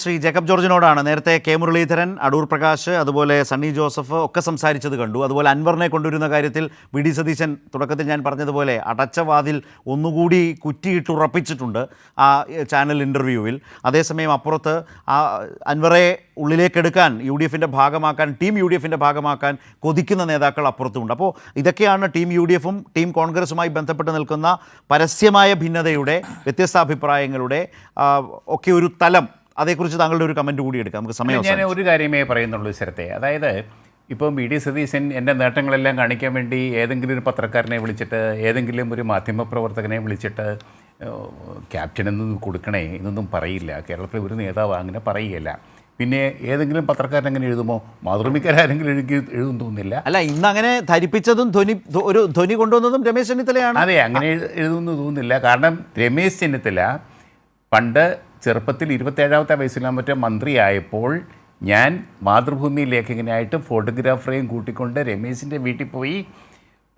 Shri Jacob ജോർജിനോടാണ് നേരത്തെ K Muraleedharan, Adoor Prakash, അതുപോലെ സണ്ണി ജോസഫ് ഒക്കെ സംസാരിച്ചത് കണ്ടു. അതുപോലെ അൻവറിനെ കൊണ്ടുവരുന്ന കാര്യത്തിൽ വി ഡി സതീശൻ തുടക്കത്തിൽ ഞാൻ പറഞ്ഞതുപോലെ അടച്ച വാതിൽ ഒന്നുകൂടി കുറ്റിയിട്ടുറപ്പിച്ചിട്ടുണ്ട് ആ ചാനൽ ഇൻ്റർവ്യൂവിൽ. അതേസമയം അപ്പുറത്ത് ആ അൻവറെ ഉള്ളിലേക്കെടുക്കാൻ യു ഡി എഫിൻ്റെ ഭാഗമാക്കാൻ, ടീം യു ഡി എഫിൻ്റെ ഭാഗമാക്കാൻ കൊതിക്കുന്ന നേതാക്കൾ അപ്പുറത്തുമുണ്ട്. അപ്പോൾ ഇതൊക്കെയാണ് ടീം യു ഡി എഫും ടീം കോൺഗ്രസുമായി ബന്ധപ്പെട്ട് നിൽക്കുന്ന പരസ്യമായ ഭിന്നതയുടെ, വ്യത്യസ്ത അഭിപ്രായങ്ങളുടെ ഒക്കെ ഒരു തലം. അതേക്കുറിച്ച് താങ്കളുടെ ഒരു കമൻറ്റ് കൂടി എടുക്കാം, നമുക്ക് സമയം. ഞാൻ ഒരു കാര്യമേ പറയുന്നുള്ളൂ ശരത്തെ. അതായത് ഇപ്പം വി ഡി സതീശൻ എൻ്റെ നേട്ടങ്ങളെല്ലാം കാണിക്കാൻ വേണ്ടി ഏതെങ്കിലും ഒരു പത്രക്കാരനെ വിളിച്ചിട്ട്, ഏതെങ്കിലും ഒരു മാധ്യമപ്രവർത്തകനെ വിളിച്ചിട്ട് ക്യാപ്റ്റൻ എന്നൊന്നും കൊടുക്കണേ എന്നൊന്നും പറയില്ല. കേരളത്തിലെ ഒരു നേതാവ് അങ്ങനെ പറയുകയില്ല. പിന്നെ ഏതെങ്കിലും പത്രക്കാരൻ അങ്ങനെ എഴുതുമോ? മാതൃഭൂമിക്കാരെങ്കിലും എഴുതും തോന്നുന്നില്ല. അല്ല, ഇന്ന് അങ്ങനെ ധരിപ്പിച്ചതും ഒരു ധ്വനി കൊണ്ടുവന്നതും രമേശ് ചെന്നിത്തലയാണ്. അതെ, അങ്ങനെ എഴുതുമെന്ന് തോന്നുന്നില്ല. കാരണം രമേശ് ചെന്നിത്തല പണ്ട് ചെറുപ്പത്തിൽ 27ാമത്തെ വയസ്സിലാൻ മറ്റേ മന്ത്രിയായപ്പോൾ ഞാൻ മാതൃഭൂമി ലേഖകനായിട്ട് ഫോട്ടോഗ്രാഫറെയും കൂട്ടിക്കൊണ്ട് രമേശിൻ്റെ വീട്ടിൽ പോയി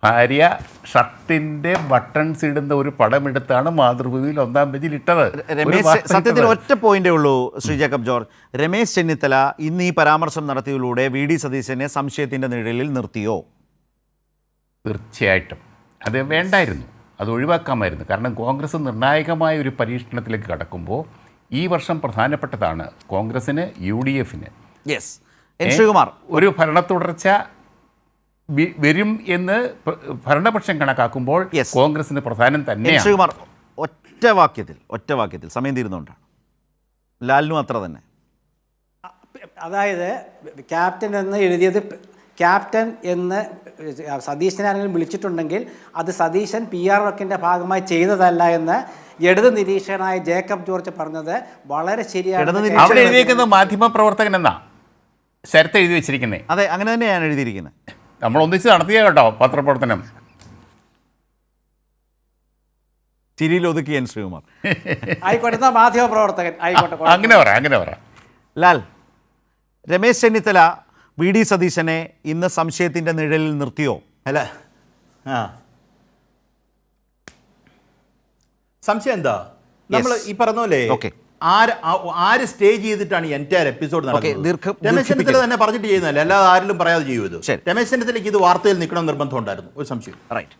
ഭാര്യ ഷർട്ടിൻ്റെ ബട്ടൺസ് ഇടുന്ന ഒരു പടമെടുത്താണ് മാതൃഭൂമിയിൽ 1ാം പേജിൽ ഇട്ടത്. സത്യത്തിൽ ഒറ്റ പോയിന്റേ ഉള്ളൂ ശ്രീ ജേക്കബ് ജോർജ്. രമേശ് ചെന്നിത്തല ഇന്ന് ഈ പരാമർശം നടത്തിയതിലൂടെ വി ഡി സതീശനെ സംശയത്തിൻ്റെ നിഴലിൽ നിർത്തിയോ? തീർച്ചയായിട്ടും അത് വേണ്ടായിരുന്നു, അത് ഒഴിവാക്കാമായിരുന്നു. കാരണം കോൺഗ്രസ് നിർണായകമായ ഒരു പരീക്ഷണത്തിലേക്ക് കടക്കുമ്പോൾ ഈ വർഷം പ്രധാനപ്പെട്ടതാണ് കോൺഗ്രസിന്, യു ഡി എഫിന്. ശ്രീകുമാർ, ഒരു ഭരണ തുടർച്ച വരും എന്ന് ഭരണപക്ഷം കണക്കാക്കുമ്പോൾ കോൺഗ്രസിന് പ്രധാനം തന്നെയാണ്. ശ്രീകുമാർ, ഒറ്റ വാക്യത്തിൽ സമയം തീരുന്നുകൊണ്ടാണ്. ലാലിനും അത്ര തന്നെ. അതായത് ക്യാപ്റ്റൻ എന്ന് എഴുതിയത്, ക്യാപ്റ്റൻ എന്ന് സതീശനെ ആരെങ്കിലും വിളിച്ചിട്ടുണ്ടെങ്കിൽ അത് സതീശൻ PR വർക്കിൻ്റെ ഭാഗമായി ചെയ്തതല്ല എന്ന് ഇടത് നിരീക്ഷകനായ ജേക്കബ് ജോർജ് പറഞ്ഞത് വളരെ ശരിയാണ്. അവിടെ എഴുതിയിരിക്കുന്നത് മാധ്യമപ്രവർത്തകൻ എന്നാ ശരത്ത് എഴുതി വെച്ചിരിക്കുന്നത്. അതെ, അങ്ങനെ തന്നെയാണ് എഴുതിയിരിക്കുന്നത്. നമ്മൾ ഒന്നിച്ച് നടത്തിയ കേട്ടോ പത്രപ്രവർത്തനം. ചിരിയിൽ ഒതുക്കിയൻ ശ്രീകുമാർ. ആയിക്കോട്ടെ, മാധ്യമപ്രവർത്തകൻ ആയിക്കോട്ടെ, അങ്ങനെ പറ. ലാൽ, രമേശ് ചെന്നിത്തല വി ഡി സതീശനെ ഇന്ന് സംശയത്തിൻ്റെ നിഴലിൽ നിർത്തിയോ? അല്ല, സംശയം എന്താ? നമ്മൾ ഈ പറഞ്ഞ പോലെ ആര് സ്റ്റേജ് ചെയ്തിട്ടാണ് ഈ എൻറ്റയർ എപ്പിസോഡ് നടക്കുന്നത്? രമേശ് ചെന്നിത്തല തന്നെ പറഞ്ഞിട്ട് ചെയ്യുന്നതല്ലേ, അല്ലാതെ ആരിലും പറയാതെ ചെയ്യൂ. ഇത് രമേശ് ചെന്നിത്തലയ്ക്ക് ഇത് വാർത്തയിൽ നിൽക്കണം നിർബന്ധം ഉണ്ടായിരുന്നു, ഒരു സംശയം. റൈറ്റ്.